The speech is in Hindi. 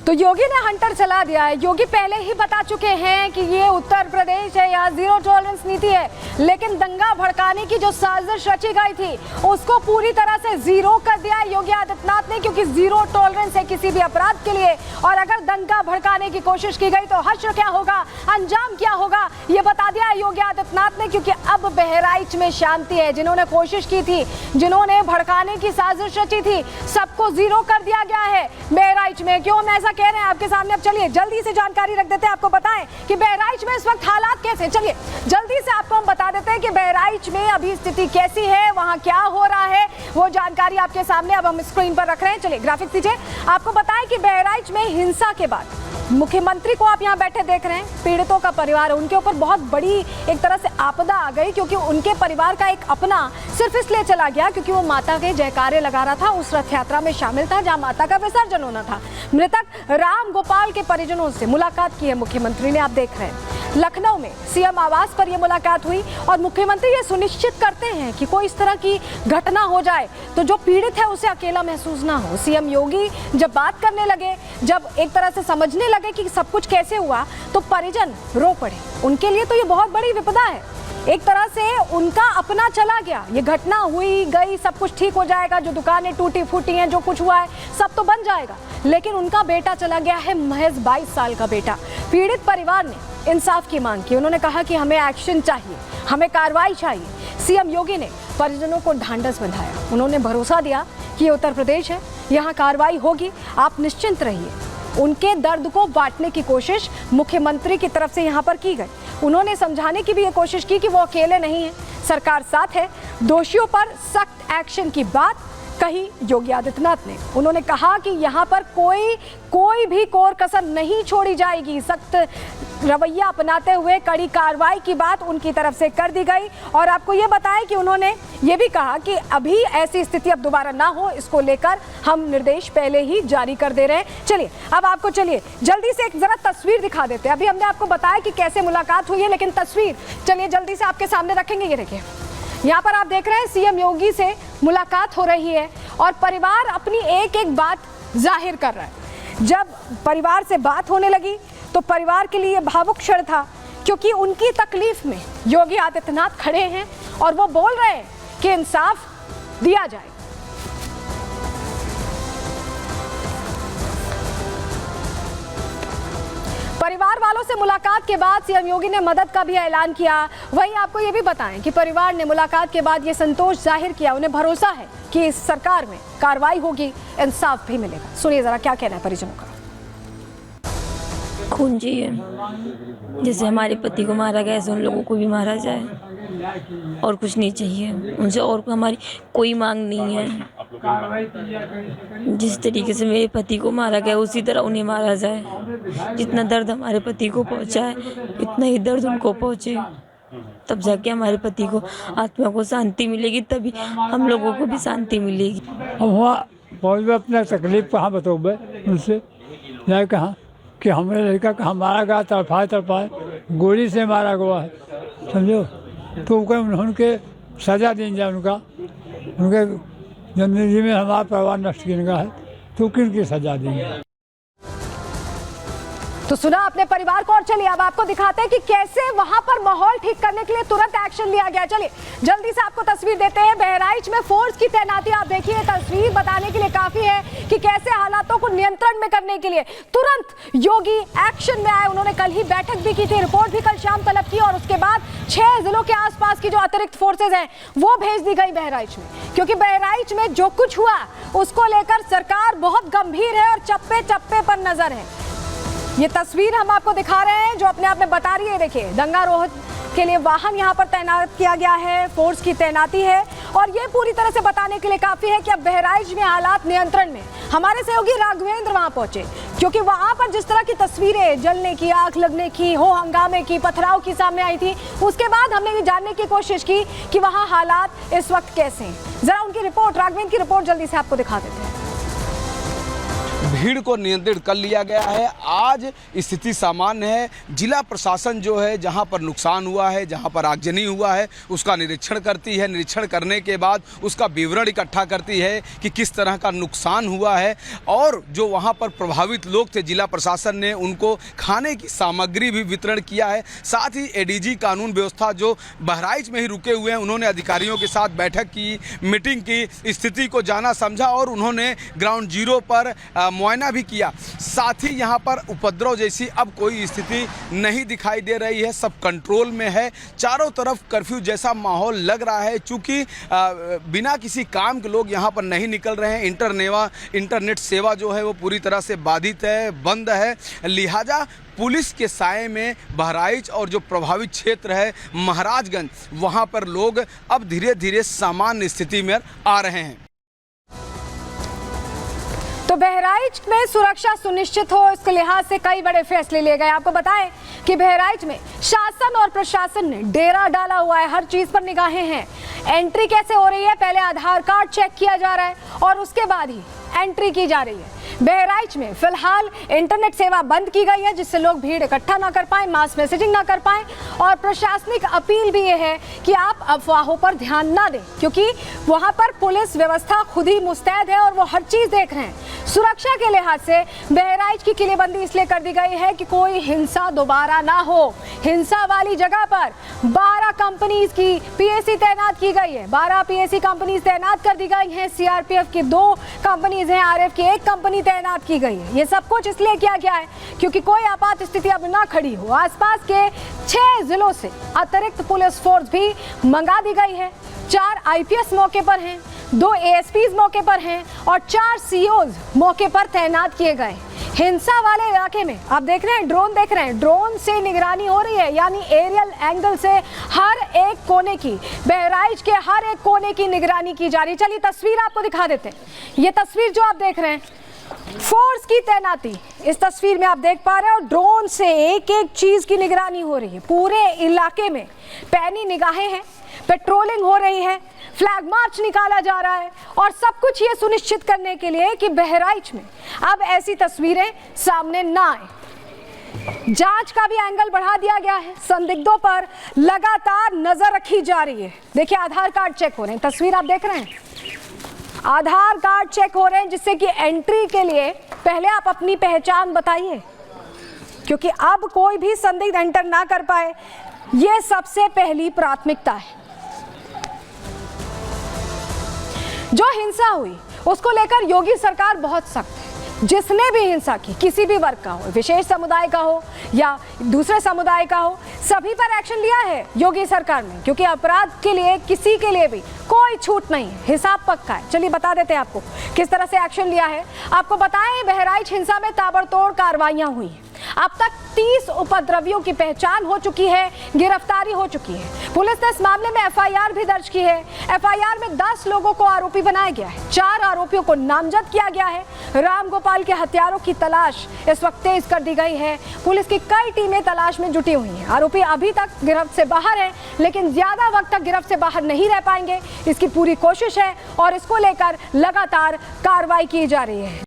तो योगी ने हंटर चला दिया है। योगी पहले ही बता चुके हैं कि ये उत्तर प्रदेश है, यहाँ जीरो टॉलरेंस नीति है, लेकिन दंगा भड़काने की जो साजिश रची गई थी उसको पूरी तरह से जीरो कर दिया है योगी आदित्यनाथ ने, क्योंकि जीरो टॉलरेंस है किसी भी अपराध के लिए। और अगर दंगा भड़काने की कोशिश की गई तो हश्र क्या होगा, अंजाम क्या होगा, ये बता दिया है योगी आदित्यनाथ ने। क्योंकि अब बहराइच में शांति है। जिन्होंने कोशिश की थी, जिन्होंने भड़काने की साजिश रची थी, सबको जीरो कर दिया गया है बहराइच में। क्यों हम ऐसा कह रहे हैं आपके सामने, अब चलिए जल्दी से जानकारी रख देते हैं, आपको बताएं कि बहराइच में इस वक्त हालात कैसे। चलिए जल्दी से आपको हम बता देते हैं कि बहराइच में अभी स्थिति कैसी है, वहां क्या हो रहा है, वो जानकारी आपके सामने अब हम स्क्रीन पर रख रहे हैं। चलिए ग्राफिक्स दीजिए। आपको बताएं कि बहराइच में हिंसा के बाद मुख्यमंत्री को आप यहाँ बैठे देख रहे हैं, पीड़ितों का परिवार, उनके ऊपर बहुत बड़ी एक तरह से आपदा आ गई, क्योंकि उनके परिवार का एक अपना सिर्फ इसलिए चला गया क्योंकि वो माता के जयकारे लगा रहा था, उस रथ यात्रा में शामिल था जहां माता का विसर्जन होना था। मृतक राम गोपाल के परिजनों से मुलाकात की है मुख्यमंत्री ने, आप देख रहे हैं। लखनऊ में सीएम आवास पर यह मुलाकात हुई और मुख्यमंत्री ये सुनिश्चित करते हैं कि कोई इस तरह की घटना हो जाए तो जो पीड़ित है उसे अकेला महसूस ना हो। सीएम योगी जब बात करने लगे, जब एक तरह से समझने लगे कि सब कुछ कैसे हुआ, तो परिजन रो पड़े। उनके लिए तो ये बहुत बड़ी विपदा है, एक तरह से उनका अपना चला गया। ये घटना हुई गई, सब कुछ ठीक हो जाएगा, जो दुकानें टूटी फूटी हैं, जो कुछ हुआ है सब तो बन जाएगा, लेकिन उनका बेटा चला गया है, महज 22 साल का बेटा। पीड़ित परिवार ने इंसाफ की मांग की। उन्होंने कहा कि हमें एक्शन चाहिए, हमें कार्रवाई चाहिए। सीएम योगी ने परिजनों को ढांढस बंधाया, उन्होंने भरोसा दिया कि ये उत्तर प्रदेश है, यहाँ कार्रवाई होगी, आप निश्चिंत रहिए। उनके दर्द को बांटने की कोशिश मुख्यमंत्री की तरफ से यहाँ पर की गई। उन्होंने समझाने की भी ये कोशिश की कि वो अकेले नहीं है, सरकार साथ है। दोषियों पर सख्त एक्शन की बात कही योगी आदित्यनाथ ने। उन्होंने कहा कि यहाँ पर कोई भी कोर कसर नहीं छोड़ी जाएगी। सख्त रवैया अपनाते हुए कड़ी कार्रवाई की बात उनकी तरफ से कर दी गई। और आपको ये बताएं कि उन्होंने ये भी कहा कि अभी ऐसी स्थिति अब दोबारा ना हो, इसको लेकर हम निर्देश पहले ही जारी कर दे रहे हैं। चलिए अब आपको चलिए जल्दी से एक जरा तस्वीर दिखा देते हैं। अभी हमने आपको बताया कि कैसे मुलाकात हुई है, लेकिन तस्वीर चलिए जल्दी से आपके सामने रखेंगे। ये देखिए, यहाँ पर आप देख रहे हैं सीएम योगी से मुलाकात हो रही है और परिवार अपनी एक एक बात जाहिर कर रहा है। जब परिवार से बात होने लगी तो परिवार के लिए भावुक क्षण था, क्योंकि उनकी तकलीफ में योगी आदित्यनाथ खड़े हैं और वो बोल रहे हैं कि इंसाफ दिया जाए। परिवार वालों से मुलाकात के बाद सीएम योगी ने मदद का भी ऐलान किया। वहीं आपको ये भी बताएं कि परिवार ने मुलाकात के बाद ये संतोष जाहिर किया, उन्हें भरोसा है कि इस सरकार में कार्रवाई होगी, इंसाफ भी मिलेगा। सुनिए जरा क्या कहना है परिजनों का। खून चाहिए, जैसे हमारे पति को मारा गया ऐसे उन लोगों को भी मारा जाए, और कुछ नहीं चाहिए उनसे, और हमारी कोई मांग नहीं है। जिस तरीके से मेरे पति को मारा गया उसी तरह उन्हें मारा जाए। जितना दर्द हमारे पति को पहुंचा है इतना ही दर्द उनको पहुंचे, तब जाके हमारे पति को आत्मा को शांति मिलेगी, तभी हम लोगों को भी शांति मिलेगी। अब वहाँ पहुँच में अपना तकलीफ कहाँ बताओ उनसे, जाए कहाँ कि हमारे लड़का कहाँ मारा गया, तड़पाए गोली से मारा गया है, समझो। तो उनके सज़ा दी जाए, उनके जिंदगी में हमारा परिवार नष्ट किया है, तो किन सज़ा देंगे। तो सुना अपने परिवार को। और चलिए अब आपको दिखाते हैं कि कैसे वहां पर माहौल ठीक करने के लिए तुरंत एक्शन लिया गया। चलिए जल्दी से आपको तस्वीर देते हैं। बहराइच में फोर्स की तैनाती, आप देखिए तस्वीर बताने के लिए काफी है कि कैसे हालातों को नियंत्रण में करने के लिए तुरंत योगी एक्शन में आए। उन्होंने कल ही बैठक भी की थी, रिपोर्ट भी कल शाम तलब की, और उसके बाद 6 जिलों के आसपास की जो अतिरिक्त फोर्सेज हैं वो भेज दी गई बहराइच में, क्योंकि बहराइच में जो कुछ हुआ उसको लेकर सरकार बहुत गंभीर है और चप्पे चप्पे पर नजर है। ये तस्वीर हम आपको दिखा रहे हैं जो अपने आप में बता रही है। देखिए दंगा रोक के लिए वाहन यहाँ पर तैनात किया गया है, फोर्स की तैनाती है, और ये पूरी तरह से बताने के लिए काफी है कि अब बहराइच में हालात नियंत्रण में। हमारे सहयोगी राघवेंद्र वहां पहुंचे, क्योंकि वहां पर जिस तरह की तस्वीरें जलने की, आग लगने की, हो हंगामे की, पथराव की सामने आई थी, उसके बाद हमने ये जानने की कोशिश की कि वहां हालात इस वक्त कैसे हैं। जरा उनकी रिपोर्ट, राघवेंद्र की रिपोर्ट जल्दी से आपको दिखा देते हैं। भीड़ को नियंत्रित कर लिया गया है। आज स्थिति सामान्य है। जिला प्रशासन जो है जहां पर नुकसान हुआ है, जहां पर आगजनी हुआ है, उसका निरीक्षण करती है। निरीक्षण करने के बाद उसका विवरण इकट्ठा करती है कि किस तरह का नुकसान हुआ है, और जो वहां पर प्रभावित लोग थे जिला प्रशासन ने उनको खाने की सामग्री भी वितरण किया है। साथ ही एडीजी कानून व्यवस्था जो बहराइच में ही रुके हुए हैं, उन्होंने अधिकारियों के साथ बैठक की, मीटिंग की, स्थिति को जाना समझा और उन्होंने ग्राउंड जीरो पर मुआयना भी किया। साथ ही यहाँ पर उपद्रव जैसी अब कोई स्थिति नहीं दिखाई दे रही है, सब कंट्रोल में है। चारों तरफ कर्फ्यू जैसा माहौल लग रहा है, चूँकि बिना किसी काम के लोग यहाँ पर नहीं निकल रहे हैं। इंटरनेट सेवा जो है वो पूरी तरह से बाधित है, बंद है। लिहाजा पुलिस के साए में बहराइच और जो प्रभावित क्षेत्र है महाराजगंज, वहाँ पर लोग अब धीरे धीरे सामान्य स्थिति में आ रहे हैं। तो बहराइच में सुरक्षा सुनिश्चित हो, इसके लिहाज से कई बड़े फैसले लिए गए। आपको बताएं कि बहराइच में शासन और प्रशासन ने डेरा डाला हुआ है, हर चीज पर निगाहें हैं। एंट्री कैसे हो रही है, पहले आधार कार्ड चेक किया जा रहा है और उसके बाद ही एंट्री की जा रही है। बहराइच में फिलहाल इंटरनेट सेवा बंद की गई है, जिससे लोग भीड़ इकट्ठा ना कर पाए, मास मैसेजिंग ना कर पाए, और प्रशासनिक अपील भी ये है कि आप अफवाहों पर ध्यान ना दें, क्योंकि वहां पर पुलिस व्यवस्था खुद ही मुस्तैद है और वो हर चीज देख रहे हैं। सुरक्षा के लिहाज से बहराइच की किलेबंदी इसलिए कर दी गई है कि कोई हिंसा दोबारा ना हो। हिंसा वाली जगह पर 12 कंपनीज की पीएसी तैनात की गई है, 12 पीएसी कंपनीज तैनात कर दी गई हैं। सीआरपीएफ की 2 कंपनीज हैं, आरएफ की 1 कंपनी तैनात की गई है। ये सब कुछ इसलिए किया गया है क्योंकि कोई आपात स्थिति अब ना खड़ी हो। आसपास के 6 जिलों से अतिरिक्त पुलिस फोर्स भी मंगा दी गई है। 4 आईपीएस मौके पर हैं, 2 एएसपीज मौके पर हैं और 4 सीओज मौके पर तैनात किए गए। हिंसा वाले इलाके में आप देख रहे हैं, ड्रोन देख रहे हैं, ड्रोन से निगरानी हो रही है, यानी एरियल एंगल से हर एक कोने की, बहराइच के हर एक कोने की निगरानी की जा रही है। चलिए तस्वीर आपको दिखा देते हैं। ये तस्वीर जो आप देख रहे हैं, फोर्स की तैनाती इस तस्वीर में आप देख पा रहे हैं, और ड्रोन से एक एक चीज की निगरानी हो रही है। पूरे इलाके में पैनी निगाहें हैं, पेट्रोलिंग हो रही है, फ्लैग मार्च निकाला जा रहा है, और सब कुछ ये सुनिश्चित करने के लिए कि बहराइच में अब ऐसी तस्वीरें सामने ना आए। जांच का भी एंगल बढ़ा दिया गया है, संदिग्धों पर लगातार नजर रखी जा रही है। देखिए आधार कार्ड चेक हो रहे हैं, तस्वीर आप देख रहे हैं, आधार कार्ड चेक हो रहे हैं, जिससे कि एंट्री के लिए पहले आप अपनी पहचान बताइए, क्योंकि अब कोई भी संदिग्ध एंटर ना कर पाए, ये सबसे पहली प्राथमिकता है। जो हिंसा हुई उसको लेकर योगी सरकार बहुत सख्त है। जिसने भी हिंसा की, किसी भी वर्ग का हो, विशेष समुदाय का हो या दूसरे समुदाय का हो, सभी पर एक्शन लिया है योगी सरकार ने, क्योंकि अपराध के लिए किसी के लिए भी कोई छूट नहीं है, हिसाब पक्का है। चलिए बता देते हैं आपको किस तरह से एक्शन लिया है। आपको बताएं, बहराइच हिंसा में ताबड़तोड़ कार्रवाइयां हुई हैं। अब तक 30 उपद्रवियों की पहचान हो चुकी है, गिरफ्तारी हो चुकी है। पुलिस ने इस मामले में एफआईआर भी दर्ज की है। एफआईआर में 10 लोगों को आरोपी बनाया गया है, 4 आरोपियों को नामजद किया गया है। राम गोपाल के हत्यारों की तलाश इस वक्त तेज कर दी गई है। पुलिस की कई टीमें तलाश में जुटी हुई हैं। आरोपी अभी तक गिरफ्त से बाहर है, लेकिन ज्यादा वक्त तक गिरफ्त से बाहर नहीं रह पाएंगे, इसकी पूरी कोशिश है और इसको लेकर लगातार कार्रवाई की जा रही है।